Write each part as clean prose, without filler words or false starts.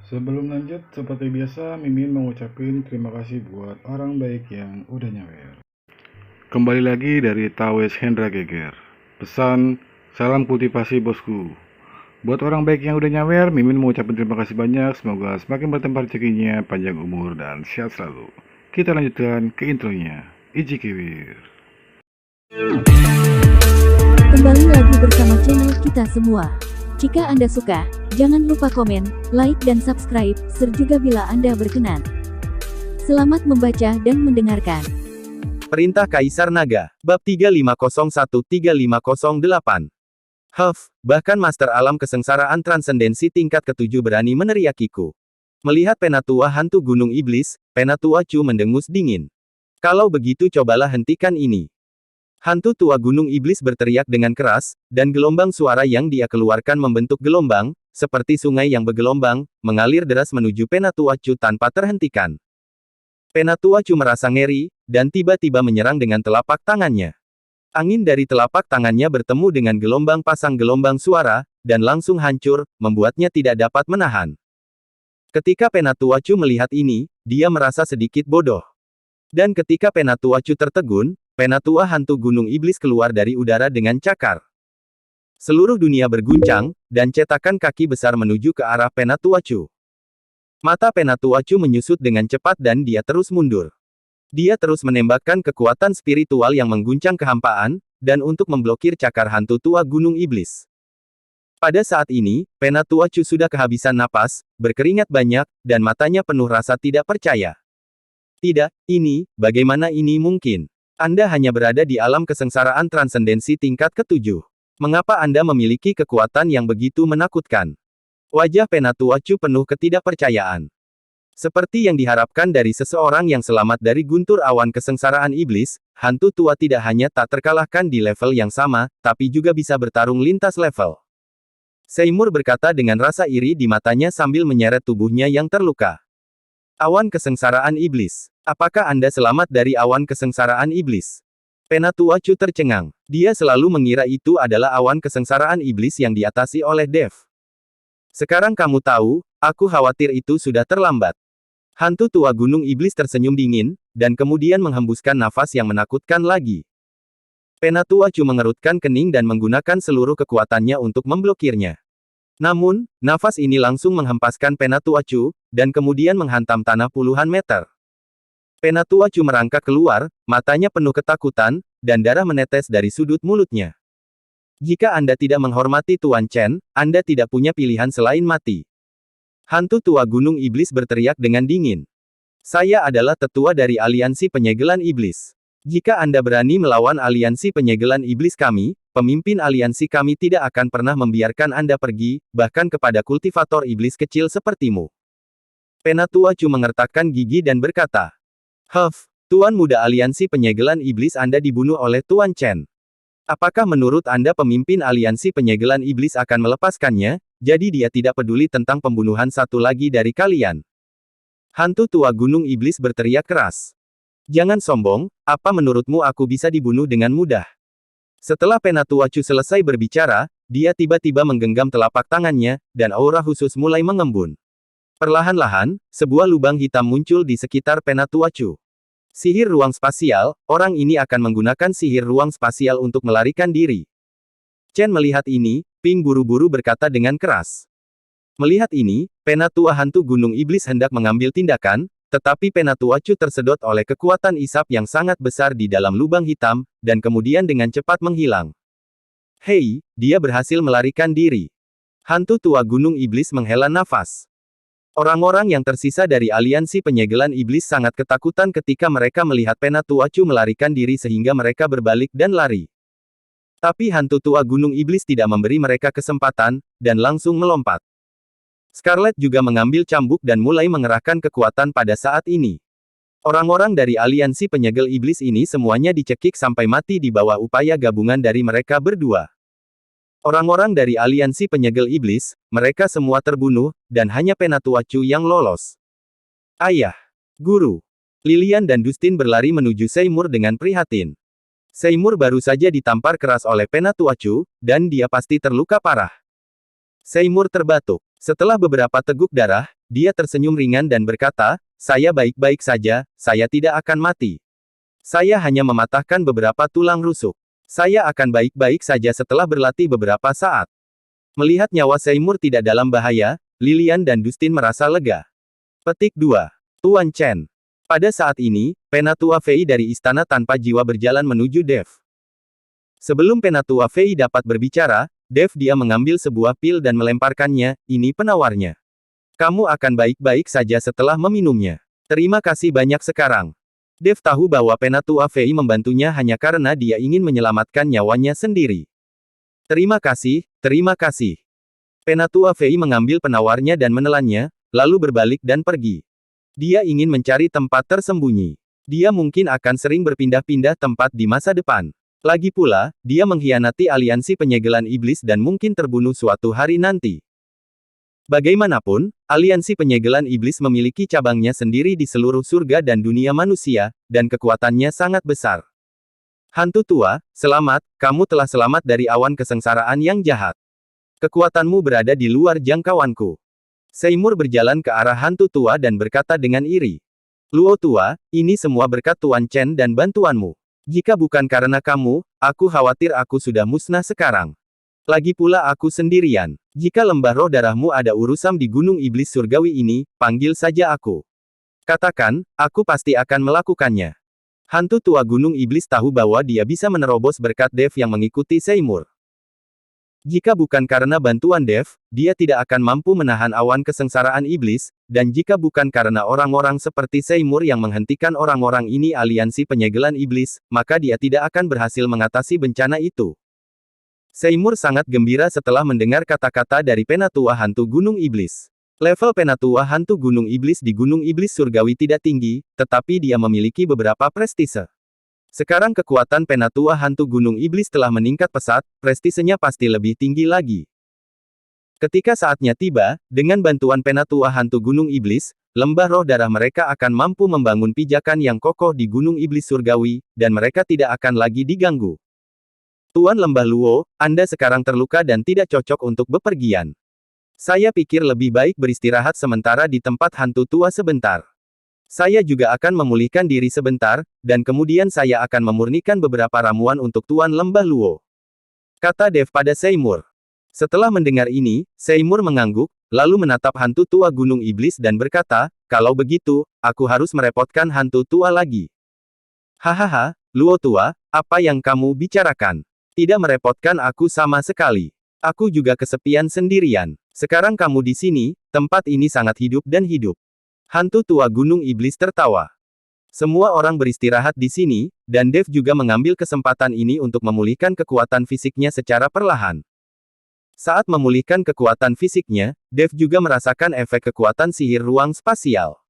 Sebelum lanjut, seperti biasa, Mimin mengucapkan terima kasih buat orang baik yang udah nyawer. Kembali lagi dari Tawes Hendra Geger. Pesan, salam kultivasi bosku. Buat orang baik yang udah nyawer, Mimin mengucapkan terima kasih banyak. Semoga semakin bertambah rezekinya, panjang umur, dan sehat selalu. Kita lanjutkan ke intronya. Iji Kiwir. Kembali lagi bersama channel kita semua. Jika Anda suka, jangan lupa komen, like dan subscribe, juga bila Anda berkenan. Selamat membaca dan mendengarkan. Perintah Kaisar Naga, Bab 3501-3508. Bahkan Master Alam Kesengsaraan Transendensi tingkat ke-7 berani meneriakiku. Melihat Penatua Hantu Gunung Iblis, Penatua Chu mendengus dingin. Kalau begitu cobalah hentikan ini. Hantu tua Gunung Iblis berteriak dengan keras, dan gelombang suara yang dia keluarkan membentuk gelombang, seperti sungai yang bergelombang, mengalir deras menuju Penatua Chu tanpa terhentikan. Penatua Chu merasa ngeri, dan tiba-tiba menyerang dengan telapak tangannya. Angin dari telapak tangannya bertemu dengan gelombang pasang gelombang suara, dan langsung hancur, membuatnya tidak dapat menahan. Ketika Penatua Chu melihat ini, dia merasa sedikit bodoh. Dan ketika Penatua Chu tertegun, Penatua Hantu Gunung Iblis keluar dari udara dengan cakar. Seluruh dunia berguncang, dan cetakan kaki besar menuju ke arah Penatua Chu. Mata Penatua Chu menyusut dengan cepat dan dia terus mundur. Dia terus menembakkan kekuatan spiritual yang mengguncang kehampaan, dan untuk memblokir cakar hantu tua Gunung Iblis. Pada saat ini, Penatua Chu sudah kehabisan napas, berkeringat banyak, dan matanya penuh rasa tidak percaya. Tidak, bagaimana ini mungkin? Anda hanya berada di alam kesengsaraan transendensi tingkat ke-7. Mengapa Anda memiliki kekuatan yang begitu menakutkan? Wajah Penatua Chu penuh ketidakpercayaan. Seperti yang diharapkan dari seseorang yang selamat dari guntur awan kesengsaraan iblis, hantu tua tidak hanya tak terkalahkan di level yang sama, tapi juga bisa bertarung lintas level. Seymour berkata dengan rasa iri di matanya sambil menyeret tubuhnya yang terluka. Awan kesengsaraan iblis. Apakah Anda selamat dari awan kesengsaraan iblis? Penatua Chu tercengang. Dia selalu mengira itu adalah awan kesengsaraan iblis yang diatasi oleh Dev. Sekarang kamu tahu, aku khawatir itu sudah terlambat. Hantu tua Gunung Iblis tersenyum dingin, dan kemudian menghembuskan nafas yang menakutkan lagi. Penatua Chu mengerutkan kening dan menggunakan seluruh kekuatannya untuk memblokirnya. Namun, nafas ini langsung menghempaskan Penatua Chu, dan kemudian menghantam tanah puluhan meter. Penatua Chu merangkak keluar, matanya penuh ketakutan, dan darah menetes dari sudut mulutnya. Jika Anda tidak menghormati Tuan Chen, Anda tidak punya pilihan selain mati. Hantu tua Gunung Iblis berteriak dengan dingin. Saya adalah tetua dari aliansi penyegelan iblis. Jika Anda berani melawan aliansi penyegelan iblis kami, pemimpin aliansi kami tidak akan pernah membiarkan Anda pergi, bahkan kepada kultivator iblis kecil sepertimu. Penatua Chu mengertakkan gigi dan berkata, Tuan muda aliansi penyegelan iblis Anda dibunuh oleh Tuan Chen. Apakah menurut Anda pemimpin aliansi penyegelan iblis akan melepaskannya, jadi dia tidak peduli tentang pembunuhan satu lagi dari kalian? Hantu tua Gunung Iblis berteriak keras. Jangan sombong, apa menurutmu aku bisa dibunuh dengan mudah? Setelah Penatua Chu selesai berbicara, dia tiba-tiba menggenggam telapak tangannya, dan aura khusus mulai mengembun. Perlahan-lahan, sebuah lubang hitam muncul di sekitar Penatua Chu. Sihir ruang spasial, orang ini akan menggunakan sihir ruang spasial untuk melarikan diri. Chen melihat ini, Ping buru-buru berkata dengan keras. Melihat ini, Penatua Hantu Gunung Iblis hendak mengambil tindakan, tetapi Penatua Chu tersedot oleh kekuatan isap yang sangat besar di dalam lubang hitam, dan kemudian dengan cepat menghilang. Hei, dia berhasil melarikan diri. Hantu tua Gunung Iblis menghela nafas. Orang-orang yang tersisa dari aliansi penyegelan iblis sangat ketakutan ketika mereka melihat Penatua Chu melarikan diri sehingga mereka berbalik dan lari. Tapi hantu tua Gunung Iblis tidak memberi mereka kesempatan, dan langsung melompat. Scarlet juga mengambil cambuk dan mulai mengerahkan kekuatan pada saat ini. Orang-orang dari aliansi penyegel iblis ini semuanya dicekik sampai mati di bawah upaya gabungan dari mereka berdua. Orang-orang dari aliansi penyegel iblis, mereka semua terbunuh, dan hanya Penatua Chu yang lolos. Ayah, Guru, Lilian dan Dustin berlari menuju Seymour dengan prihatin. Seymour baru saja ditampar keras oleh Penatua Chu, dan dia pasti terluka parah. Seymour terbatuk. Setelah beberapa teguk darah, dia tersenyum ringan dan berkata, "Saya baik-baik saja, saya tidak akan mati. Saya hanya mematahkan beberapa tulang rusuk. Saya akan baik-baik saja setelah berlatih beberapa saat." Melihat nyawa Seymour tidak dalam bahaya, Lilian dan Dustin merasa lega. Petik 2. Tuan Chen. Pada saat ini, Penatua Fei dari istana tanpa jiwa berjalan menuju Dev. Sebelum Penatua Fei dapat berbicara, Dev dia mengambil sebuah pil dan melemparkannya, "Ini penawarnya. Kamu akan baik-baik saja setelah meminumnya. Terima kasih banyak sekarang." Dev tahu bahwa Penatua Fei membantunya hanya karena dia ingin menyelamatkan nyawanya sendiri. Terima kasih, terima kasih." Penatua Fei mengambil penawarnya dan menelannya, lalu berbalik dan pergi. Dia ingin mencari tempat tersembunyi. Dia mungkin akan sering berpindah-pindah tempat di masa depan. Lagi pula, dia mengkhianati aliansi penyegelan iblis dan mungkin terbunuh suatu hari nanti. Bagaimanapun, aliansi penyegelan iblis memiliki cabangnya sendiri di seluruh surga dan dunia manusia, dan kekuatannya sangat besar. Hantu tua, selamat, kamu telah selamat dari awan kesengsaraan yang jahat. Kekuatanmu berada di luar jangkauanku. Seymour berjalan ke arah hantu tua dan berkata dengan iri. "Luo tua, ini semua berkat Tuan Chen dan bantuanmu. Jika bukan karena kamu, aku khawatir aku sudah musnah sekarang. Lagi pula aku sendirian. Jika lembah roh darahmu ada urusan di gunung iblis surgawi ini, panggil saja aku. Katakan, aku pasti akan melakukannya." Hantu tua gunung iblis tahu bahwa dia bisa menerobos berkat Dev yang mengikuti Seymour. Jika bukan karena bantuan Dev, dia tidak akan mampu menahan awan kesengsaraan iblis, dan jika bukan karena orang-orang seperti Seymour yang menghentikan orang-orang ini aliansi penyegelan iblis, maka dia tidak akan berhasil mengatasi bencana itu. Seymour sangat gembira setelah mendengar kata-kata dari Penatua Hantu Gunung Iblis. Level Penatua Hantu Gunung Iblis di Gunung Iblis Surgawi tidak tinggi, tetapi dia memiliki beberapa prestise. Sekarang kekuatan Penatua Hantu Gunung Iblis telah meningkat pesat, prestisenya pasti lebih tinggi lagi. Ketika saatnya tiba, dengan bantuan Penatua Hantu Gunung Iblis, lembah roh darah mereka akan mampu membangun pijakan yang kokoh di Gunung Iblis Surgawi, dan mereka tidak akan lagi diganggu. Tuan Lembah Luo, Anda sekarang terluka dan tidak cocok untuk bepergian. Saya pikir lebih baik beristirahat sementara di tempat hantu tua sebentar. Saya juga akan memulihkan diri sebentar, dan kemudian saya akan memurnikan beberapa ramuan untuk Tuan Lembah Luo. Kata Dev pada Seymour. Setelah mendengar ini, Seymour mengangguk, lalu menatap hantu tua Gunung Iblis dan berkata, "Kalau begitu, aku harus merepotkan hantu tua lagi." "Hahaha, Luo tua, apa yang kamu bicarakan? Tidak merepotkan aku sama sekali. Aku juga kesepian sendirian. Sekarang kamu di sini, tempat ini sangat hidup dan hidup." Hantu tua Gunung Iblis tertawa. Semua orang beristirahat di sini, dan Dev juga mengambil kesempatan ini untuk memulihkan kekuatan fisiknya secara perlahan. Saat memulihkan kekuatan fisiknya, Dev juga merasakan efek kekuatan sihir ruang spasial.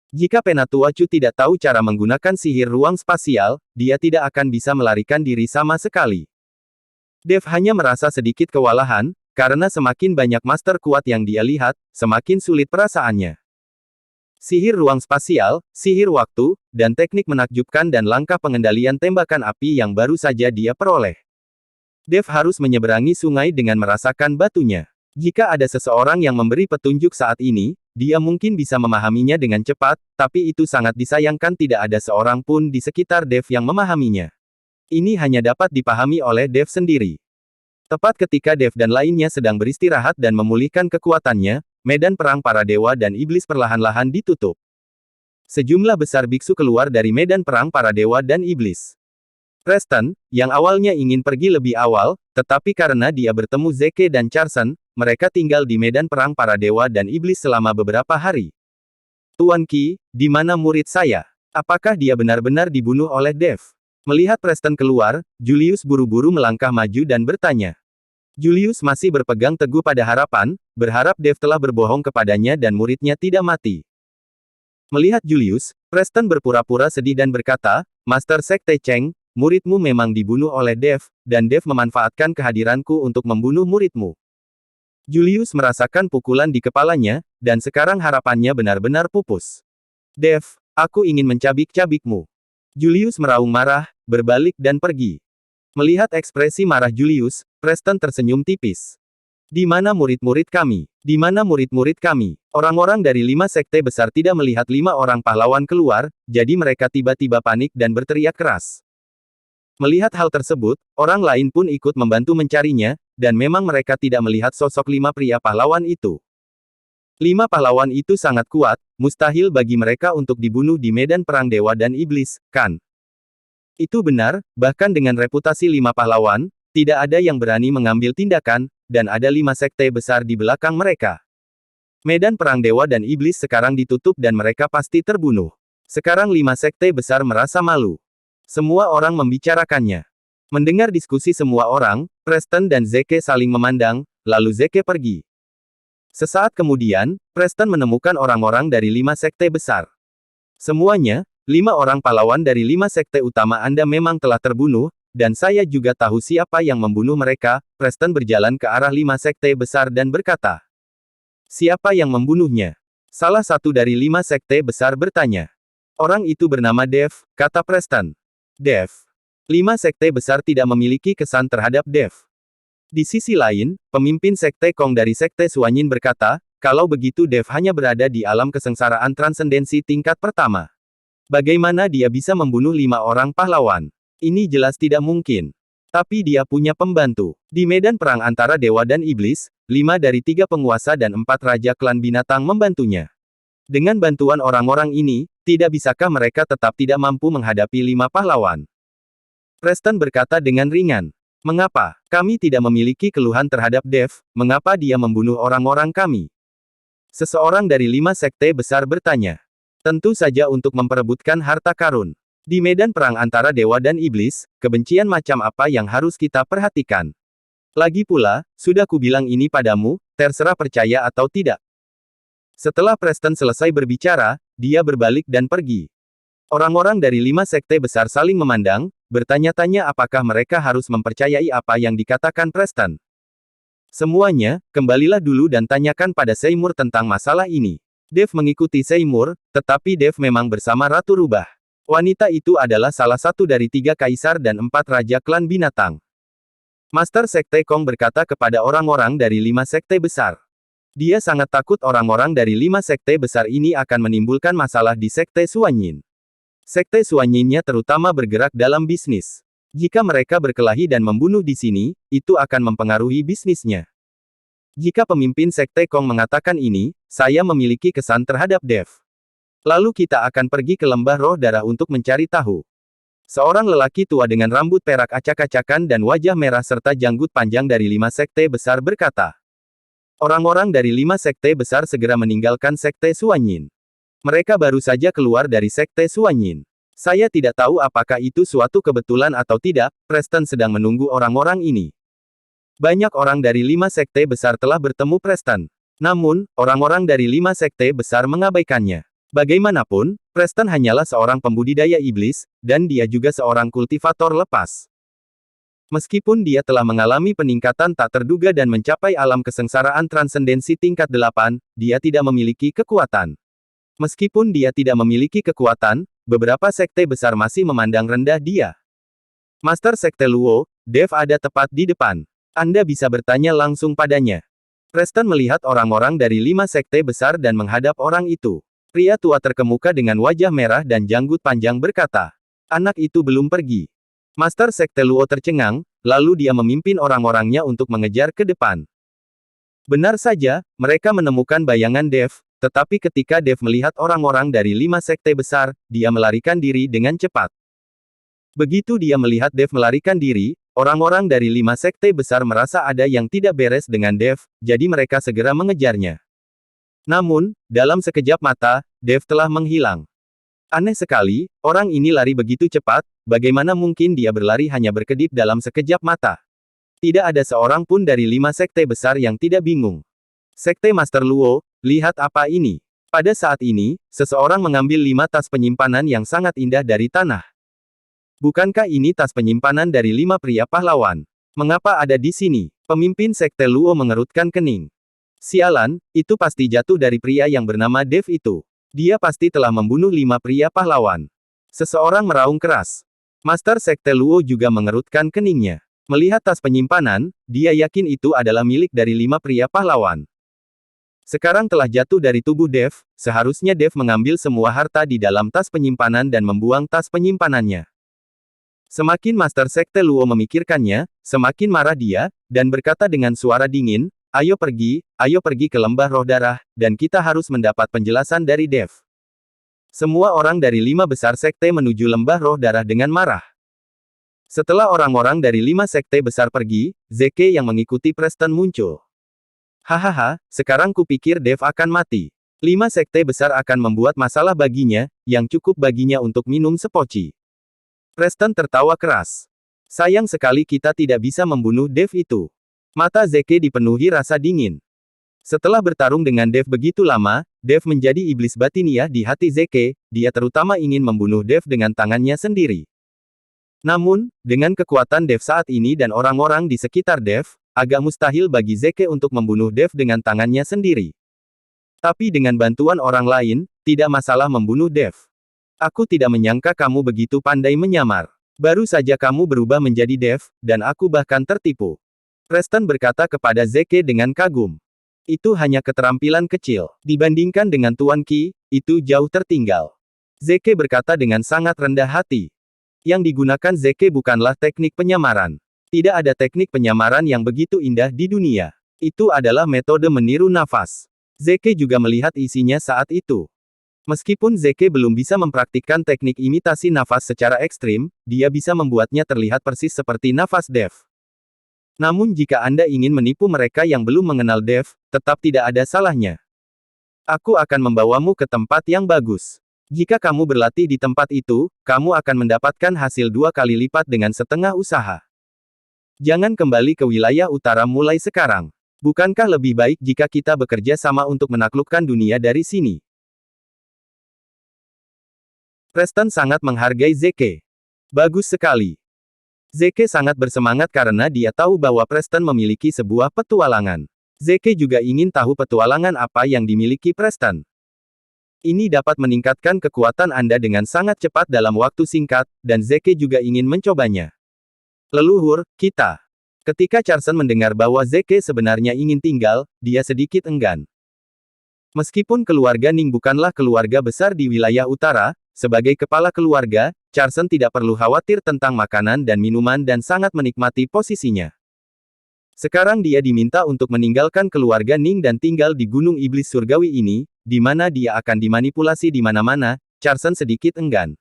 Jika Penatua Chu tidak tahu cara menggunakan sihir ruang spasial, dia tidak akan bisa melarikan diri sama sekali. Dev hanya merasa sedikit kewalahan, karena semakin banyak master kuat yang dia lihat, semakin sulit perasaannya. Sihir ruang spasial, sihir waktu, dan teknik menakjubkan dan langkah pengendalian tembakan api yang baru saja dia peroleh. Dev harus menyeberangi sungai dengan merasakan batunya. Jika ada seseorang yang memberi petunjuk saat ini, dia mungkin bisa memahaminya dengan cepat, tapi itu sangat disayangkan tidak ada seorang pun di sekitar Dev yang memahaminya. Ini hanya dapat dipahami oleh Dev sendiri. Tepat ketika Dev dan lainnya sedang beristirahat dan memulihkan kekuatannya, medan perang para dewa dan iblis perlahan-lahan ditutup. Sejumlah besar biksu keluar dari medan perang para dewa dan iblis. Preston, yang awalnya ingin pergi lebih awal, tetapi karena dia bertemu Zeke dan Carson, mereka tinggal di medan perang para dewa dan iblis selama beberapa hari. "Tuan Qi, di mana murid saya? Apakah dia benar-benar dibunuh oleh Dev?" Melihat Preston keluar, Julius buru-buru melangkah maju dan bertanya. Julius masih berpegang teguh pada harapan, berharap Dev telah berbohong kepadanya dan muridnya tidak mati. Melihat Julius, Preston berpura-pura sedih dan berkata, "Master Sekte Cheng, muridmu memang dibunuh oleh Dev, dan Dev memanfaatkan kehadiranku untuk membunuh muridmu." Julius merasakan pukulan di kepalanya, dan sekarang harapannya benar-benar pupus. "Dev, aku ingin mencabik-cabikmu." Julius meraung marah, berbalik dan pergi. Melihat ekspresi marah Julius, Preston tersenyum tipis. Di mana murid-murid kami? Di mana murid-murid kami? Orang-orang dari 5 sekte besar tidak melihat 5 orang pahlawan keluar, jadi mereka tiba-tiba panik dan berteriak keras. Melihat hal tersebut, orang lain pun ikut membantu mencarinya, dan memang mereka tidak melihat sosok 5 pria pahlawan itu. 5 pahlawan itu sangat kuat, mustahil bagi mereka untuk dibunuh di medan perang dewa dan iblis, kan? Itu benar, bahkan dengan reputasi 5 pahlawan, tidak ada yang berani mengambil tindakan, dan ada 5 sekte besar di belakang mereka. Medan perang dewa dan iblis sekarang ditutup dan mereka pasti terbunuh. Sekarang 5 sekte besar merasa malu. Semua orang membicarakannya. Mendengar diskusi semua orang, Preston dan Zeke saling memandang, lalu Zeke pergi. Sesaat kemudian, Preston menemukan orang-orang dari 5 sekte besar. Semuanya, 5 orang pahlawan dari 5 sekte utama Anda memang telah terbunuh, dan saya juga tahu siapa yang membunuh mereka. Preston berjalan ke arah 5 sekte besar dan berkata, "Siapa yang membunuhnya?" Salah satu dari 5 sekte besar bertanya. "Orang itu bernama Dev," kata Preston. Dev. 5 sekte besar tidak memiliki kesan terhadap Dev. Di sisi lain, pemimpin sekte Kong dari sekte Suanyin berkata, "Kalau begitu Dev hanya berada di alam kesengsaraan transendensi tingkat pertama. Bagaimana dia bisa membunuh 5 orang pahlawan? Ini jelas tidak mungkin. Tapi dia punya pembantu. Di medan perang antara dewa dan iblis, 5 dari 3 penguasa dan 4 raja klan binatang membantunya. Dengan bantuan orang-orang ini, tidak bisakah mereka tetap tidak mampu menghadapi 5 pahlawan?" Preston berkata dengan ringan. "Mengapa? Kami tidak memiliki keluhan terhadap Dev, mengapa dia membunuh orang-orang kami?" Seseorang dari 5 sekte besar bertanya. "Tentu saja untuk memperebutkan harta karun. Di medan perang antara dewa dan iblis, kebencian macam apa yang harus kita perhatikan? Lagi pula, sudah kubilang ini padamu, terserah percaya atau tidak." Setelah Preston selesai berbicara, dia berbalik dan pergi. Orang-orang dari 5 sekte besar saling memandang, bertanya-tanya apakah mereka harus mempercayai apa yang dikatakan Preston. "Semuanya, kembalilah dulu dan tanyakan pada Seymour tentang masalah ini." Dev mengikuti Seymour, tetapi Dev memang bersama Ratu Rubah. Wanita itu adalah salah satu dari 3 kaisar dan 4 raja klan binatang. Master Sekte Kong berkata kepada orang-orang dari 5 sekte besar. Dia sangat takut orang-orang dari 5 sekte besar ini akan menimbulkan masalah di Sekte Suanyin. Sekte Suanyinnya terutama bergerak dalam bisnis. Jika mereka berkelahi dan membunuh di sini, itu akan mempengaruhi bisnisnya. Jika pemimpin Sekte Kong mengatakan ini, saya memiliki kesan terhadap Dev. Lalu kita akan pergi ke lembah roh darah untuk mencari tahu. Seorang lelaki tua dengan rambut perak acak-acakan dan wajah merah serta janggut panjang dari 5 sekte besar berkata. Orang-orang dari 5 sekte besar segera meninggalkan Sekte Suanyin. Mereka baru saja keluar dari Sekte Suanyin. Saya tidak tahu apakah itu suatu kebetulan atau tidak, Preston sedang menunggu orang-orang ini. Banyak orang dari 5 sekte besar telah bertemu Preston. Namun, orang-orang dari 5 sekte besar mengabaikannya. Bagaimanapun, Preston hanyalah seorang pembudidaya iblis, dan dia juga seorang kultivator lepas. Meskipun dia telah mengalami peningkatan tak terduga dan mencapai alam kesengsaraan transendensi tingkat 8, dia tidak memiliki kekuatan. Meskipun dia tidak memiliki kekuatan, beberapa sekte besar masih memandang rendah dia. Master Sekte Luo, Dev ada tepat di depan. Anda bisa bertanya langsung padanya. Preston melihat orang-orang dari 5 sekte besar dan menghadap orang itu. Pria tua terkemuka dengan wajah merah dan janggut panjang berkata, "Anak itu belum pergi." Master Sekte Luo tercengang, lalu dia memimpin orang-orangnya untuk mengejar ke depan. Benar saja, mereka menemukan bayangan Dev, tetapi ketika Dev melihat orang-orang dari 5 sekte besar, dia melarikan diri dengan cepat. Begitu dia melihat Dev melarikan diri, orang-orang dari 5 sekte besar merasa ada yang tidak beres dengan Dev, jadi mereka segera mengejarnya. Namun, dalam sekejap mata, Dev telah menghilang. Aneh sekali, orang ini lari begitu cepat, bagaimana mungkin dia berlari hanya berkedip dalam sekejap mata? Tidak ada seorang pun dari 5 sekte besar yang tidak bingung. Sekte Master Luo, lihat apa ini. Pada saat ini, seseorang mengambil 5 tas penyimpanan yang sangat indah dari tanah. Bukankah ini tas penyimpanan dari 5 pria pahlawan? Mengapa ada di sini? Pemimpin Sekte Luo mengerutkan kening. Sialan, itu pasti jatuh dari pria yang bernama Dev itu. Dia pasti telah membunuh 5 pria pahlawan. Seseorang meraung keras. Master Sekte Luo juga mengerutkan keningnya. Melihat tas penyimpanan, dia yakin itu adalah milik dari 5 pria pahlawan. Sekarang telah jatuh dari tubuh Dev, seharusnya Dev mengambil semua harta di dalam tas penyimpanan dan membuang tas penyimpanannya. Semakin Master Sekte Luo memikirkannya, semakin marah dia, dan berkata dengan suara dingin, ayo pergi ke lembah roh darah, dan kita harus mendapat penjelasan dari Dev. Semua orang dari 5 besar sekte menuju lembah roh darah dengan marah. Setelah orang-orang dari 5 sekte besar pergi, Zeke yang mengikuti Preston muncul. Hahaha, sekarang kupikir Dev akan mati. 5 sekte besar akan membuat masalah baginya, yang cukup baginya untuk minum sepoci. Preston tertawa keras. Sayang sekali kita tidak bisa membunuh Dev itu. Mata Zeke dipenuhi rasa dingin. Setelah bertarung dengan Dev begitu lama, Dev menjadi iblis batiniah di hati Zeke, dia terutama ingin membunuh Dev dengan tangannya sendiri. Namun, dengan kekuatan Dev saat ini dan orang-orang di sekitar Dev, agak mustahil bagi Zeke untuk membunuh Dev dengan tangannya sendiri. Tapi dengan bantuan orang lain, tidak masalah membunuh Dev. Aku tidak menyangka kamu begitu pandai menyamar. Baru saja kamu berubah menjadi Dev, dan aku bahkan tertipu. Preston berkata kepada Zeke dengan kagum. Itu hanya keterampilan kecil. Dibandingkan dengan Tuan Qi, itu jauh tertinggal. Zeke berkata dengan sangat rendah hati. Yang digunakan Zeke bukanlah teknik penyamaran. Tidak ada teknik penyamaran yang begitu indah di dunia. Itu adalah metode meniru nafas. Zeke juga melihat isinya saat itu. Meskipun Zeke belum bisa mempraktikkan teknik imitasi nafas secara ekstrim, dia bisa membuatnya terlihat persis seperti nafas Dev. Namun jika Anda ingin menipu mereka yang belum mengenal Dev, tetap tidak ada salahnya. Aku akan membawamu ke tempat yang bagus. Jika kamu berlatih di tempat itu, kamu akan mendapatkan hasil 2 kali lipat dengan setengah usaha. Jangan kembali ke wilayah utara mulai sekarang. Bukankah lebih baik jika kita bekerja sama untuk menaklukkan dunia dari sini? Preston sangat menghargai Zeke. Bagus sekali. Zeke sangat bersemangat karena dia tahu bahwa Preston memiliki sebuah petualangan. Zeke juga ingin tahu petualangan apa yang dimiliki Preston. Ini dapat meningkatkan kekuatan Anda dengan sangat cepat dalam waktu singkat, dan Zeke juga ingin mencobanya. Leluhur, kita. Ketika Carson mendengar bahwa Zeke sebenarnya ingin tinggal, dia sedikit enggan. Meskipun keluarga Ning bukanlah keluarga besar di wilayah utara, sebagai kepala keluarga, Carson tidak perlu khawatir tentang makanan dan minuman dan sangat menikmati posisinya. Sekarang dia diminta untuk meninggalkan keluarga Ning dan tinggal di Gunung Iblis Surgawi ini, di mana dia akan dimanipulasi di mana-mana. Carson sedikit enggan.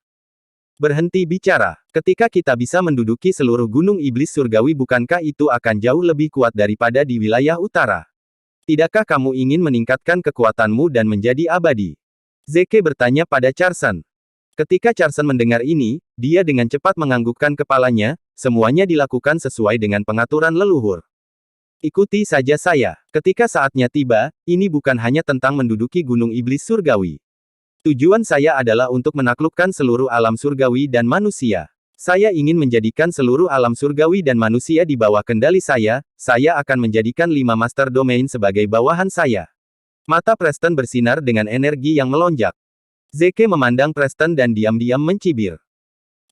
Berhenti bicara. Ketika kita bisa menduduki seluruh Gunung Iblis Surgawi, bukankah itu akan jauh lebih kuat daripada di wilayah utara? Tidakkah kamu ingin meningkatkan kekuatanmu dan menjadi abadi? Zeke bertanya pada Carson. Ketika Carson mendengar ini, dia dengan cepat menganggukkan kepalanya. Semuanya dilakukan sesuai dengan pengaturan leluhur. Ikuti saja saya. Ketika saatnya tiba, ini bukan hanya tentang menduduki Gunung Iblis Surgawi. Tujuan saya adalah untuk menaklukkan seluruh alam surgawi dan manusia. Saya ingin menjadikan seluruh alam surgawi dan manusia di bawah kendali saya akan menjadikan 5 Master Domain sebagai bawahan saya. Mata Preston bersinar dengan energi yang melonjak. Zeke memandang Preston dan diam-diam mencibir.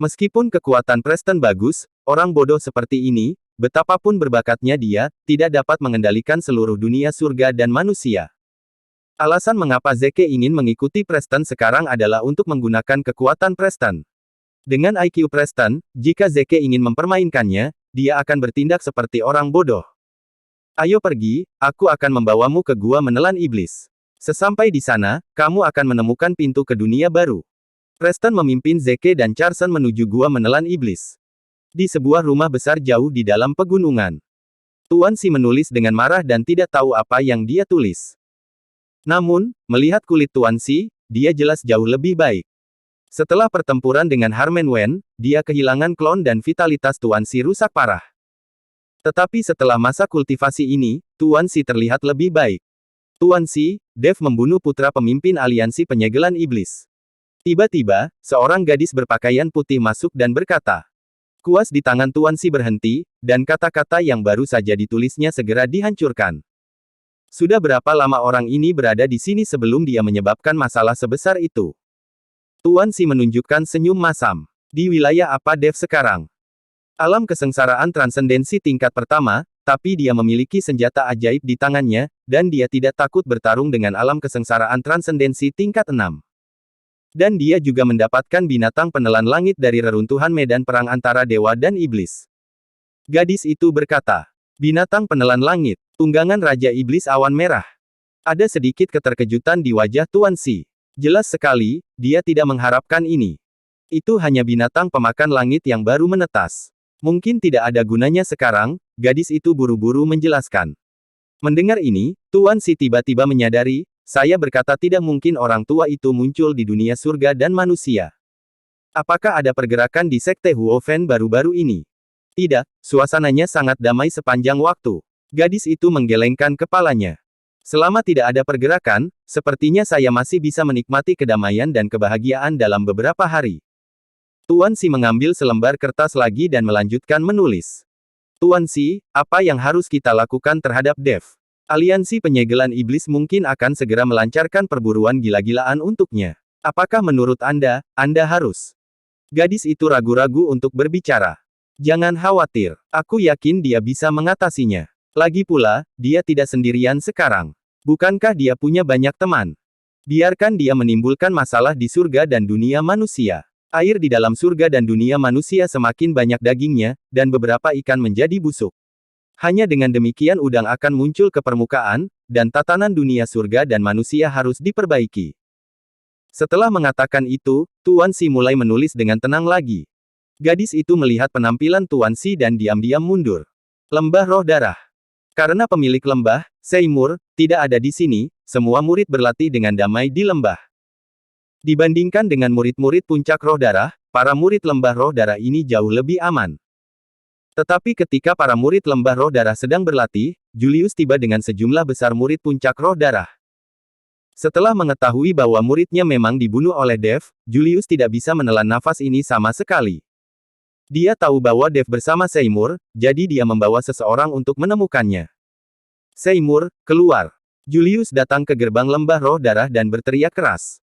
Meskipun kekuatan Preston bagus, orang bodoh seperti ini, betapapun berbakatnya dia, tidak dapat mengendalikan seluruh dunia surga dan manusia. Alasan mengapa Zeke ingin mengikuti Preston sekarang adalah untuk menggunakan kekuatan Preston. Dengan IQ Preston, jika Zeke ingin mempermainkannya, dia akan bertindak seperti orang bodoh. Ayo pergi, aku akan membawamu ke gua menelan iblis. Sesampai di sana, kamu akan menemukan pintu ke dunia baru. Preston memimpin Zeke dan Carson menuju gua menelan iblis. Di sebuah rumah besar jauh di dalam pegunungan. Tuan Si menulis dengan marah dan tidak tahu apa yang dia tulis. Namun, melihat kulit Tuan Si, dia jelas jauh lebih baik. Setelah pertempuran dengan Harmen Wen, dia kehilangan klon dan vitalitas Tuan Si rusak parah. Tetapi setelah masa kultivasi ini, Tuan Si terlihat lebih baik. Tuan Si, Dev membunuh putra pemimpin aliansi penyegelan iblis. Tiba-tiba, seorang gadis berpakaian putih masuk dan berkata, kuas di tangan Tuan Si berhenti, dan kata-kata yang baru saja ditulisnya segera dihancurkan. Sudah berapa lama orang ini berada di sini sebelum dia menyebabkan masalah sebesar itu? Tuan Si menunjukkan senyum masam. Di wilayah apa Dev sekarang? Alam kesengsaraan transendensi tingkat pertama, tapi dia memiliki senjata ajaib di tangannya, dan dia tidak takut bertarung dengan alam kesengsaraan transendensi tingkat 6. Dan dia juga mendapatkan binatang penelan langit dari reruntuhan medan perang antara dewa dan iblis. Gadis itu berkata, binatang penelan langit, tunggangan Raja Iblis Awan Merah. Ada sedikit keterkejutan di wajah Tuan Si. Jelas sekali, dia tidak mengharapkan ini. Itu hanya binatang pemakan langit yang baru menetas. Mungkin tidak ada gunanya sekarang, gadis itu buru-buru menjelaskan. Mendengar ini, Tuan Si tiba-tiba menyadari, saya berkata tidak mungkin orang tua itu muncul di dunia surga dan manusia. Apakah ada pergerakan di sekte Huofen baru-baru ini? Tidak, suasananya sangat damai sepanjang waktu. Gadis itu menggelengkan kepalanya. Selama tidak ada pergerakan, sepertinya saya masih bisa menikmati kedamaian dan kebahagiaan dalam beberapa hari. Tuan Si mengambil selembar kertas lagi dan melanjutkan menulis. Tuan Si, apa yang harus kita lakukan terhadap Dev? Aliansi penyegelan iblis mungkin akan segera melancarkan perburuan gila-gilaan untuknya. Apakah menurut Anda harus? Gadis itu ragu-ragu untuk berbicara. Jangan khawatir, aku yakin dia bisa mengatasinya. Lagi pula, dia tidak sendirian sekarang. Bukankah dia punya banyak teman? Biarkan dia menimbulkan masalah di surga dan dunia manusia. Air di dalam surga dan dunia manusia semakin banyak dagingnya, dan beberapa ikan menjadi busuk. Hanya dengan demikian udang akan muncul ke permukaan, dan tatanan dunia surga dan manusia harus diperbaiki. Setelah mengatakan itu, Tuan Si mulai menulis dengan tenang lagi. Gadis itu melihat penampilan Tuan Si dan diam-diam mundur. Lembah Roh Darah. Karena pemilik lembah, Seymour, tidak ada di sini, semua murid berlatih dengan damai di lembah. Dibandingkan dengan murid-murid puncak roh darah, para murid lembah roh darah ini jauh lebih aman. Tetapi ketika para murid lembah roh darah sedang berlatih, Julius tiba dengan sejumlah besar murid puncak roh darah. Setelah mengetahui bahwa muridnya memang dibunuh oleh Dev, Julius tidak bisa menelan nafas ini sama sekali. Dia tahu bahwa Dev bersama Seymour, jadi dia membawa seseorang untuk menemukannya. Seymour, keluar. Julius datang ke gerbang lembah roh darah dan berteriak keras.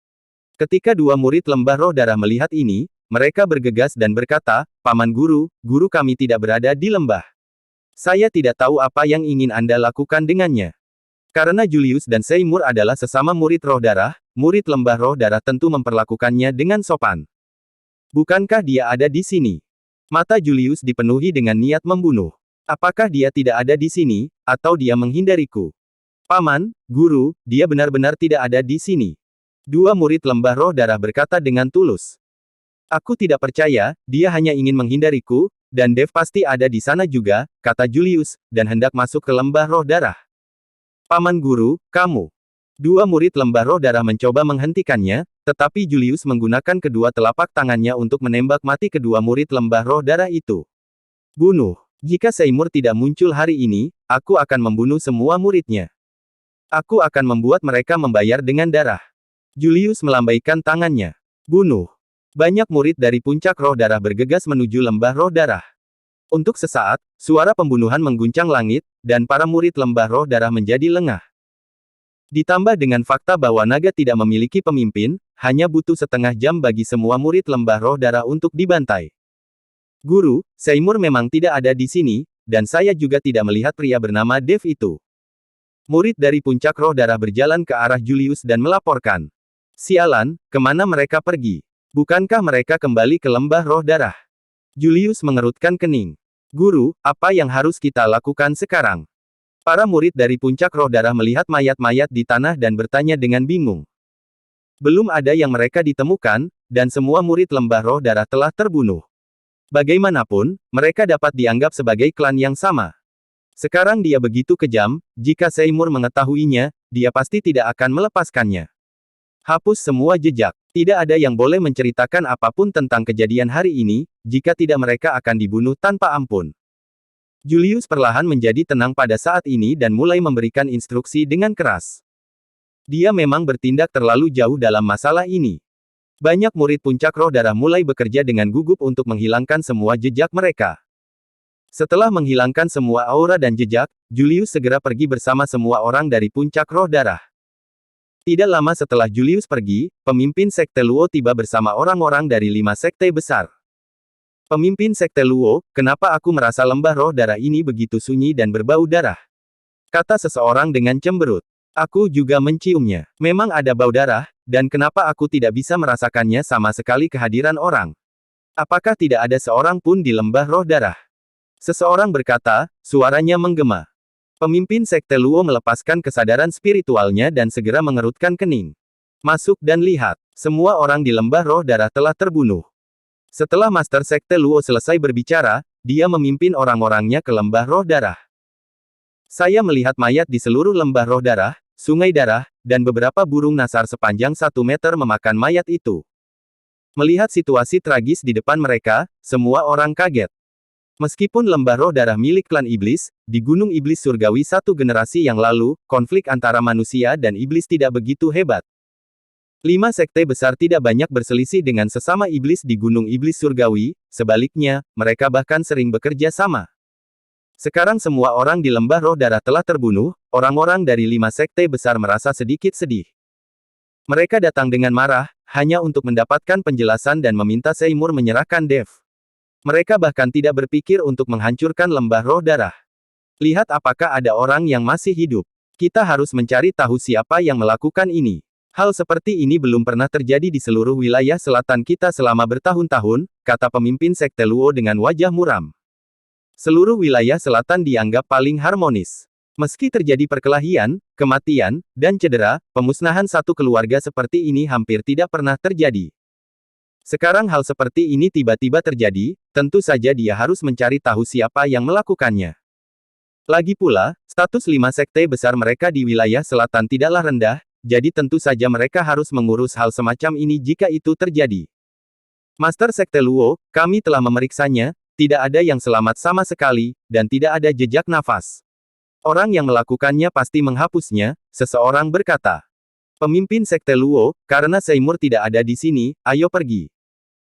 Ketika dua murid lembah roh darah melihat ini, mereka bergegas dan berkata, Paman Guru, guru kami tidak berada di lembah. Saya tidak tahu apa yang ingin Anda lakukan dengannya. Karena Julius dan Seymour adalah sesama murid roh darah, murid lembah roh darah tentu memperlakukannya dengan sopan. Bukankah dia ada di sini? Mata Julius dipenuhi dengan niat membunuh. Apakah dia tidak ada di sini, atau dia menghindariku? Paman, Guru, dia benar-benar tidak ada di sini. Dua murid lembah roh darah berkata dengan tulus. Aku tidak percaya, dia hanya ingin menghindariku, dan Dev pasti ada di sana juga, kata Julius, dan hendak masuk ke lembah roh darah. Paman Guru, kamu. Dua murid lembah roh darah mencoba menghentikannya, tetapi Julius menggunakan kedua telapak tangannya untuk menembak mati kedua murid lembah roh darah itu. Bunuh. Jika Seymour tidak muncul hari ini, aku akan membunuh semua muridnya. Aku akan membuat mereka membayar dengan darah. Julius melambaikan tangannya. Bunuh. Banyak murid dari puncak roh darah bergegas menuju lembah roh darah. Untuk sesaat, suara pembunuhan mengguncang langit, dan para murid lembah roh darah menjadi lengah. Ditambah dengan fakta bahwa naga tidak memiliki pemimpin, hanya butuh setengah jam bagi semua murid lembah roh darah untuk dibantai. Guru, Seymour memang tidak ada di sini, dan saya juga tidak melihat pria bernama Dev itu. Murid dari puncak roh darah berjalan ke arah Julius dan melaporkan. Sialan, kemana mereka pergi? Bukankah mereka kembali ke lembah roh darah? Julius mengerutkan kening. Guru, apa yang harus kita lakukan sekarang? Para murid dari puncak roh darah melihat mayat-mayat di tanah dan bertanya dengan bingung. Belum ada yang mereka ditemukan, dan semua murid lembah roh darah telah terbunuh. Bagaimanapun, mereka dapat dianggap sebagai klan yang sama. Sekarang dia begitu kejam, jika Seymour mengetahuinya, dia pasti tidak akan melepaskannya. Hapus semua jejak. Tidak ada yang boleh menceritakan apapun tentang kejadian hari ini, jika tidak mereka akan dibunuh tanpa ampun. Julius perlahan menjadi tenang pada saat ini dan mulai memberikan instruksi dengan keras. Dia memang bertindak terlalu jauh dalam masalah ini. Banyak murid puncak roh darah mulai bekerja dengan gugup untuk menghilangkan semua jejak mereka. Setelah menghilangkan semua aura dan jejak, Julius segera pergi bersama semua orang dari puncak roh darah. Tidak lama setelah Julius pergi, pemimpin sekte Luo tiba bersama orang-orang dari 5 sekte besar. Pemimpin Sekte Luo, kenapa aku merasa lembah roh darah ini begitu sunyi dan berbau darah? Kata seseorang dengan cemberut. Aku juga menciumnya. Memang ada bau darah, dan kenapa aku tidak bisa merasakannya sama sekali kehadiran orang? Apakah tidak ada seorang pun di lembah roh darah? Seseorang berkata, suaranya menggema. Pemimpin Sekte Luo melepaskan kesadaran spiritualnya dan segera mengerutkan kening. Masuk dan lihat, semua orang di lembah roh darah telah terbunuh. Setelah Master Sekte Luo selesai berbicara, dia memimpin orang-orangnya ke lembah roh darah. Saya melihat mayat di seluruh lembah roh darah, sungai darah, dan beberapa burung nasar sepanjang 1 meter memakan mayat itu. Melihat situasi tragis di depan mereka, semua orang kaget. Meskipun lembah roh darah milik klan iblis, di Gunung Iblis Surgawi 1 generasi yang lalu, konflik antara manusia dan iblis tidak begitu hebat. 5 sekte besar tidak banyak berselisih dengan sesama iblis di Gunung Iblis Surgawi, sebaliknya, mereka bahkan sering bekerja sama. Sekarang semua orang di lembah roh darah telah terbunuh, orang-orang dari 5 sekte besar merasa sedikit sedih. Mereka datang dengan marah, hanya untuk mendapatkan penjelasan dan meminta Seymour menyerahkan Dev. Mereka bahkan tidak berpikir untuk menghancurkan lembah roh darah. Lihat apakah ada orang yang masih hidup. Kita harus mencari tahu siapa yang melakukan ini. Hal seperti ini belum pernah terjadi di seluruh wilayah selatan kita selama bertahun-tahun, kata pemimpin Sekte Luo dengan wajah muram. Seluruh wilayah selatan dianggap paling harmonis. Meski terjadi perkelahian, kematian, dan cedera, pemusnahan satu keluarga seperti ini hampir tidak pernah terjadi. Sekarang hal seperti ini tiba-tiba terjadi, tentu saja dia harus mencari tahu siapa yang melakukannya. Lagi pula, status 5 sekte besar mereka di wilayah selatan tidaklah rendah, jadi tentu saja mereka harus mengurus hal semacam ini jika itu terjadi. Master Sekte Luo, kami telah memeriksanya, tidak ada yang selamat sama sekali, dan tidak ada jejak nafas. Orang yang melakukannya pasti menghapusnya, seseorang berkata. Pemimpin Sekte Luo, karena Seymour tidak ada di sini, ayo pergi.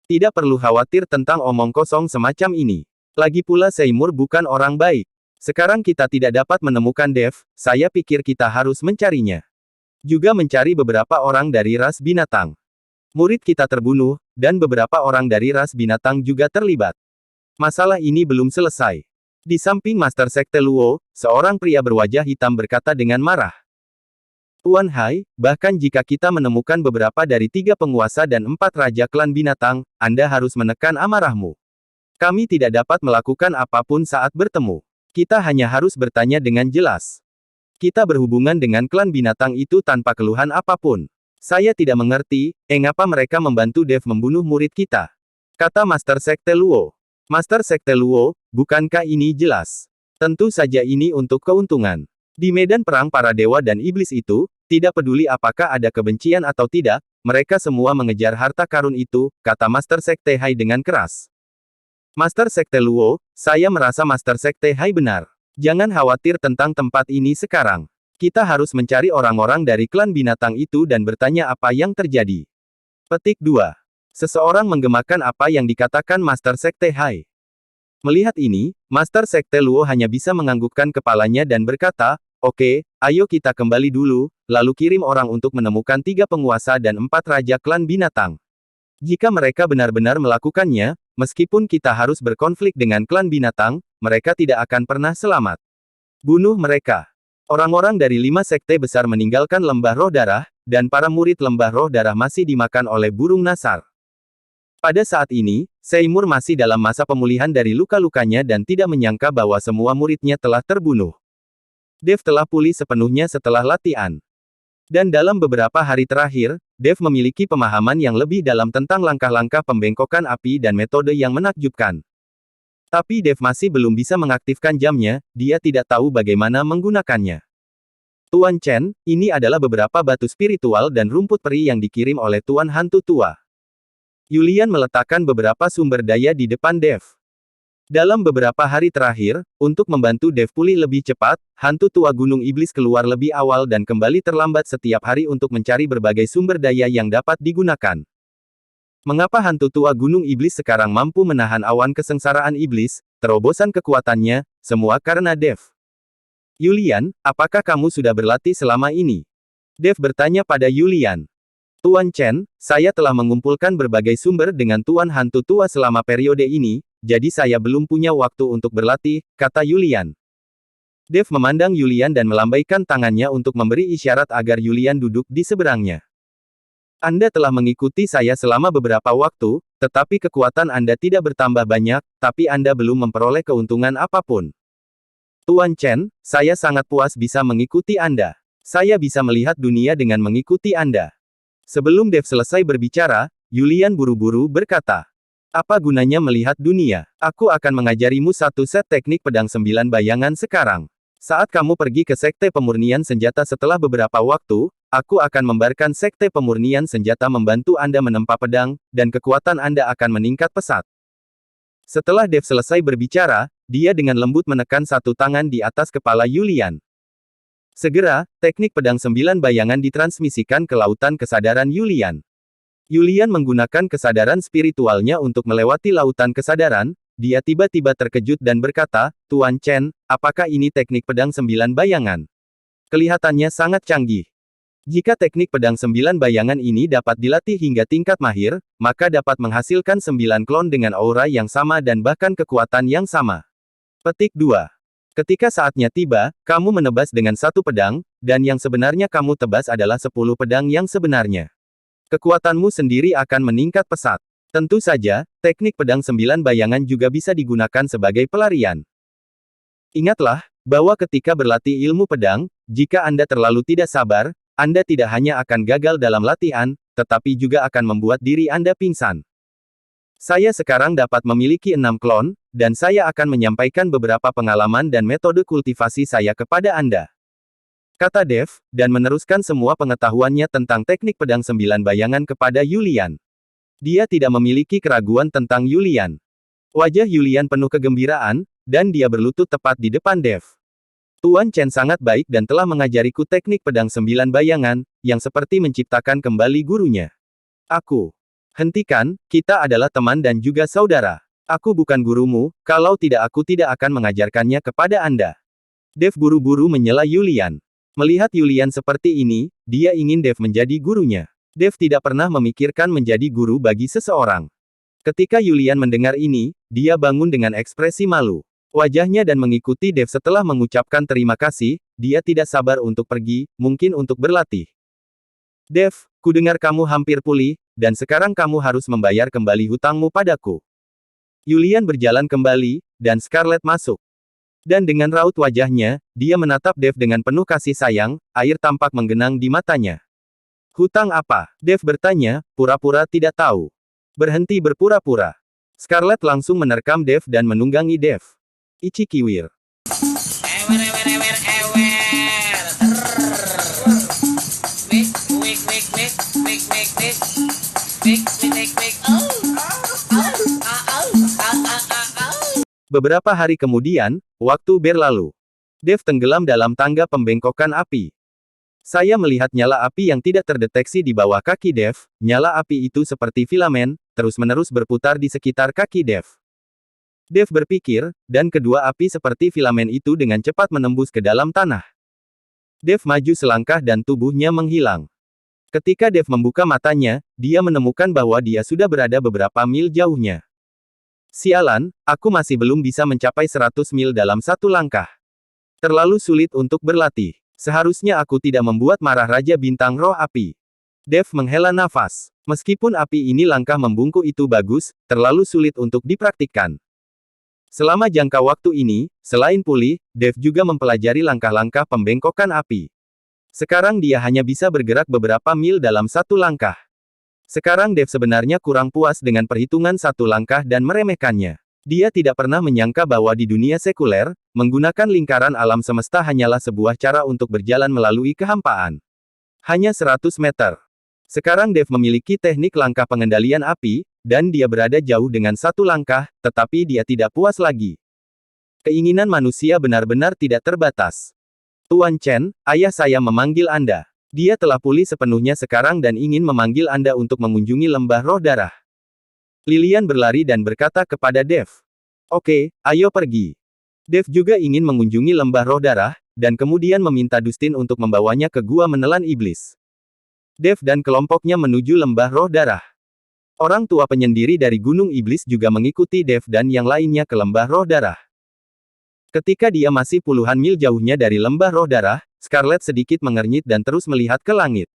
Tidak perlu khawatir tentang omong kosong semacam ini. Lagi pula Seymour bukan orang baik. Sekarang kita tidak dapat menemukan Dev, saya pikir kita harus mencarinya. Juga mencari beberapa orang dari ras binatang. Murid kita terbunuh, dan beberapa orang dari ras binatang juga terlibat. Masalah ini belum selesai. Di samping Master Sekte Luo, seorang pria berwajah hitam berkata dengan marah. Tuan Hai, bahkan jika kita menemukan beberapa dari 3 penguasa dan 4 raja klan binatang, Anda harus menekan amarahmu. Kami tidak dapat melakukan apapun saat bertemu. Kita hanya harus bertanya dengan jelas. Kita berhubungan dengan klan binatang itu tanpa keluhan apapun. Saya tidak mengerti, mengapa mereka membantu Dev membunuh murid kita. Kata Master Sekte Luo. Master Sekte Luo, bukankah ini jelas? Tentu saja ini untuk keuntungan. Di medan perang para dewa dan iblis itu, tidak peduli apakah ada kebencian atau tidak, mereka semua mengejar harta karun itu, kata Master Sekte Hai dengan keras. Master Sekte Luo, saya merasa Master Sekte Hai benar. Jangan khawatir tentang tempat ini sekarang. Kita harus mencari orang-orang dari klan binatang itu dan bertanya apa yang terjadi. Petik 2. Seseorang menggemakan apa yang dikatakan Master Sekte Hai. Melihat ini, Master Sekte Luo hanya bisa menganggukkan kepalanya dan berkata, oke, ayo kita kembali dulu, lalu kirim orang untuk menemukan 3 penguasa dan 4 raja klan binatang. Jika mereka benar-benar melakukannya, meskipun kita harus berkonflik dengan klan binatang, mereka tidak akan pernah selamat. Bunuh mereka. Orang-orang dari 5 sekte besar meninggalkan lembah roh darah, dan para murid lembah roh darah masih dimakan oleh burung nasar. Pada saat ini, Seymour masih dalam masa pemulihan dari luka-lukanya dan tidak menyangka bahwa semua muridnya telah terbunuh. Dev telah pulih sepenuhnya setelah latihan. Dan dalam beberapa hari terakhir, Dev memiliki pemahaman yang lebih dalam tentang langkah-langkah pembengkokan api dan metode yang menakjubkan. Tapi Dev masih belum bisa mengaktifkan jamnya, dia tidak tahu bagaimana menggunakannya. Tuan Chen, ini adalah beberapa batu spiritual dan rumput peri yang dikirim oleh Tuan Hantu Tua. Yulian meletakkan beberapa sumber daya di depan Dev. Dalam beberapa hari terakhir, untuk membantu Dev pulih lebih cepat, Hantu Tua Gunung Iblis keluar lebih awal dan kembali terlambat setiap hari untuk mencari berbagai sumber daya yang dapat digunakan. Mengapa Hantu Tua Gunung Iblis sekarang mampu menahan awan kesengsaraan iblis, terobosan kekuatannya, semua karena Dev. Yulian, apakah kamu sudah berlatih selama ini? Dev bertanya pada Yulian. Tuan Chen, saya telah mengumpulkan berbagai sumber dengan Tuan Hantu Tua selama periode ini, jadi saya belum punya waktu untuk berlatih, kata Yulian. Dev memandang Yulian dan melambaikan tangannya untuk memberi isyarat agar Yulian duduk di seberangnya. Anda telah mengikuti saya selama beberapa waktu, tetapi kekuatan Anda tidak bertambah banyak, tapi Anda belum memperoleh keuntungan apapun. Tuan Chen, saya sangat puas bisa mengikuti Anda. Saya bisa melihat dunia dengan mengikuti Anda. Sebelum Dev selesai berbicara, Yulian buru-buru berkata, apa gunanya melihat dunia? Aku akan mengajarimu satu set teknik pedang 9 bayangan sekarang. Saat kamu pergi ke Sekte Pemurnian Senjata setelah beberapa waktu, aku akan membiarkan Sekte Pemurnian Senjata membantu Anda menempa pedang, dan kekuatan Anda akan meningkat pesat. Setelah Dev selesai berbicara, dia dengan lembut menekan satu tangan di atas kepala Yulian. Segera, teknik pedang 9 bayangan ditransmisikan ke lautan kesadaran Yulian. Yulian menggunakan kesadaran spiritualnya untuk melewati lautan kesadaran. Dia tiba-tiba terkejut dan berkata, Tuan Chen, apakah ini teknik pedang 9 bayangan? Kelihatannya sangat canggih. Jika teknik pedang 9 bayangan ini dapat dilatih hingga tingkat mahir, maka dapat menghasilkan 9 klon dengan aura yang sama dan bahkan kekuatan yang sama. Petik 2. Ketika saatnya tiba, kamu menebas dengan satu pedang, dan yang sebenarnya kamu tebas adalah 10 pedang yang sebenarnya. Kekuatanmu sendiri akan meningkat pesat. Tentu saja, teknik pedang 9 bayangan juga bisa digunakan sebagai pelarian. Ingatlah, bahwa ketika berlatih ilmu pedang, jika Anda terlalu tidak sabar, Anda tidak hanya akan gagal dalam latihan, tetapi juga akan membuat diri Anda pingsan. Saya sekarang dapat memiliki 6 klon, dan saya akan menyampaikan beberapa pengalaman dan metode kultivasi saya kepada Anda. Kata Dev, dan meneruskan semua pengetahuannya tentang teknik pedang 9 bayangan kepada Yulian. Dia tidak memiliki keraguan tentang Yulian. Wajah Yulian penuh kegembiraan, dan dia berlutut tepat di depan Dev. Tuan Chen sangat baik dan telah mengajariku teknik pedang 9 bayangan, yang seperti menciptakan kembali gurunya. Hentikan, kita adalah teman dan juga saudara. Aku bukan gurumu, kalau tidak aku tidak akan mengajarkannya kepada Anda. Dev buru-buru menyela Yulian. Melihat Yulian seperti ini, dia ingin Dev menjadi gurunya. Dev tidak pernah memikirkan menjadi guru bagi seseorang. Ketika Yulian mendengar ini, dia bangun dengan ekspresi malu. Wajahnya dan mengikuti Dev setelah mengucapkan terima kasih, dia tidak sabar untuk pergi, mungkin untuk berlatih. Dev, kudengar kamu hampir pulih, dan sekarang kamu harus membayar kembali hutangmu padaku. Yulian berjalan kembali, dan Scarlett masuk. Dan dengan raut wajahnya, dia menatap Dev dengan penuh kasih sayang, air tampak menggenang di matanya. Hutang apa? Dev bertanya, pura-pura tidak tahu. Berhenti berpura-pura. Scarlett langsung menerkam Dev dan menunggangi Dev. Ichi kiwir. Beberapa hari kemudian, waktu berlalu. Dev tenggelam dalam tangga pembengkokan api. Saya melihat nyala api yang tidak terdeteksi di bawah kaki Dev. Nyala api itu seperti filamen, terus-menerus berputar di sekitar kaki Dev. Dev berpikir, dan kedua api seperti filamen itu dengan cepat menembus ke dalam tanah. Dev maju selangkah dan tubuhnya menghilang. Ketika Dev membuka matanya, dia menemukan bahwa dia sudah berada beberapa mil jauhnya. Sialan, aku masih belum bisa mencapai 100 mil dalam satu langkah. Terlalu sulit untuk berlatih. Seharusnya aku tidak membuat marah Raja Bintang Roh Api. Dev menghela nafas. Meskipun api ini langkah membungkuk itu bagus, terlalu sulit untuk dipraktikkan. Selama jangka waktu ini, selain pulih, Dev juga mempelajari langkah-langkah pembengkokan api. Sekarang dia hanya bisa bergerak beberapa mil dalam satu langkah. Sekarang Dev sebenarnya kurang puas dengan perhitungan satu langkah dan meremehkannya. Dia tidak pernah menyangka bahwa di dunia sekuler, menggunakan lingkaran alam semesta hanyalah sebuah cara untuk berjalan melalui kehampaan. Hanya 100 meter. Sekarang Dev memiliki teknik langkah pengendalian api, dan dia berada jauh dengan satu langkah, tetapi dia tidak puas lagi. Keinginan manusia benar-benar tidak terbatas. Tuan Chen, ayah saya memanggil Anda. Dia telah pulih sepenuhnya sekarang dan ingin memanggil Anda untuk mengunjungi lembah roh darah. Lilian berlari dan berkata kepada Dev. Oke, ayo pergi. Dev juga ingin mengunjungi lembah roh darah, dan kemudian meminta Dustin untuk membawanya ke gua menelan iblis. Dev dan kelompoknya menuju lembah roh darah. Orang tua penyendiri dari Gunung Iblis juga mengikuti Dave dan yang lainnya ke lembah roh darah. Ketika dia masih puluhan mil jauhnya dari lembah roh darah, Scarlet sedikit mengernyit dan terus melihat ke langit.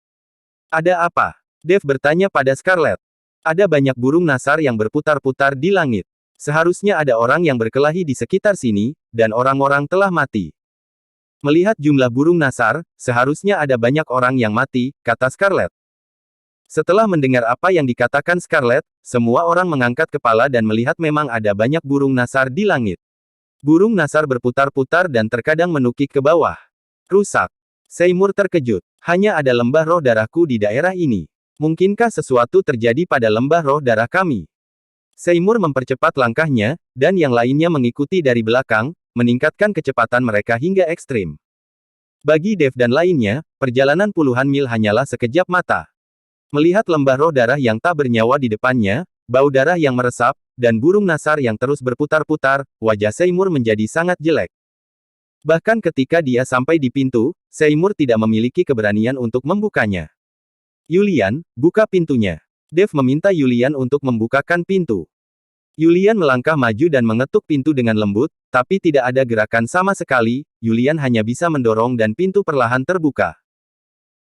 Ada apa? Dave bertanya pada Scarlet. Ada banyak burung nasar yang berputar-putar di langit. Seharusnya ada orang yang berkelahi di sekitar sini, dan orang-orang telah mati. Melihat jumlah burung nasar, seharusnya ada banyak orang yang mati, kata Scarlet. Setelah mendengar apa yang dikatakan Scarlet, semua orang mengangkat kepala dan melihat memang ada banyak burung nasar di langit. Burung nasar berputar-putar dan terkadang menukik ke bawah. Rusak. Seymour terkejut. Hanya ada lembah roh darahku di daerah ini. Mungkinkah sesuatu terjadi pada lembah roh darah kami? Seymour mempercepat langkahnya, dan yang lainnya mengikuti dari belakang, meningkatkan kecepatan mereka hingga ekstrim. Bagi Dave dan lainnya, perjalanan puluhan mil hanyalah sekejap mata. Melihat lembah roh darah yang tak bernyawa di depannya, bau darah yang meresap, dan burung nasar yang terus berputar-putar, wajah Seymour menjadi sangat jelek. Bahkan ketika dia sampai di pintu, Seymour tidak memiliki keberanian untuk membukanya. Julian, buka pintunya. Dave meminta Julian untuk membukakan pintu. Julian melangkah maju dan mengetuk pintu dengan lembut, tapi tidak ada gerakan sama sekali. Julian hanya bisa mendorong dan pintu perlahan terbuka.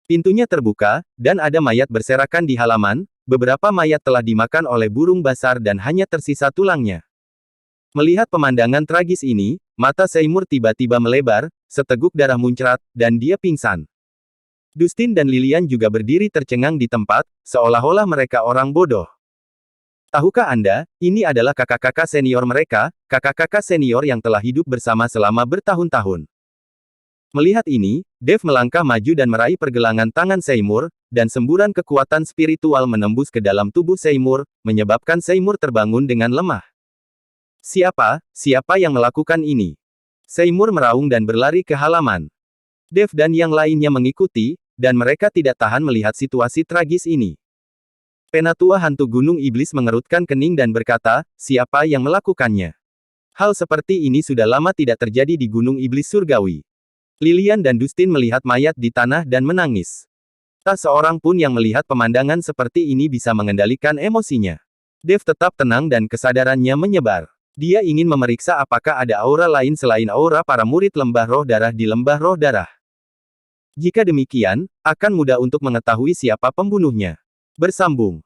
Pintunya terbuka, dan ada mayat berserakan di halaman. Beberapa mayat telah dimakan oleh burung basar dan hanya tersisa tulangnya. Melihat pemandangan tragis ini, mata Seymour tiba-tiba melebar, seteguk darah muncrat, dan dia pingsan. Dustin dan Lilian juga berdiri tercengang di tempat, seolah-olah mereka orang bodoh. Tahukah Anda, ini adalah kakak-kakak senior mereka, kakak-kakak senior yang telah hidup bersama selama bertahun-tahun. Melihat ini, Dave melangkah maju dan meraih pergelangan tangan Seymour, dan semburan kekuatan spiritual menembus ke dalam tubuh Seymour, menyebabkan Seymour terbangun dengan lemah. Siapa yang melakukan ini? Seymour meraung dan berlari ke halaman. Dave dan yang lainnya mengikuti, dan mereka tidak tahan melihat situasi tragis ini. Penatua hantu Gunung Iblis mengerutkan kening dan berkata, siapa yang melakukannya? Hal seperti ini sudah lama tidak terjadi di Gunung Iblis Surgawi. Lilian dan Dustin melihat mayat di tanah dan menangis. Tak seorang pun yang melihat pemandangan seperti ini bisa mengendalikan emosinya. Dave tetap tenang dan kesadarannya menyebar. Dia ingin memeriksa apakah ada aura lain selain aura para murid lembah roh darah di lembah roh darah. Jika demikian, akan mudah untuk mengetahui siapa pembunuhnya. Bersambung.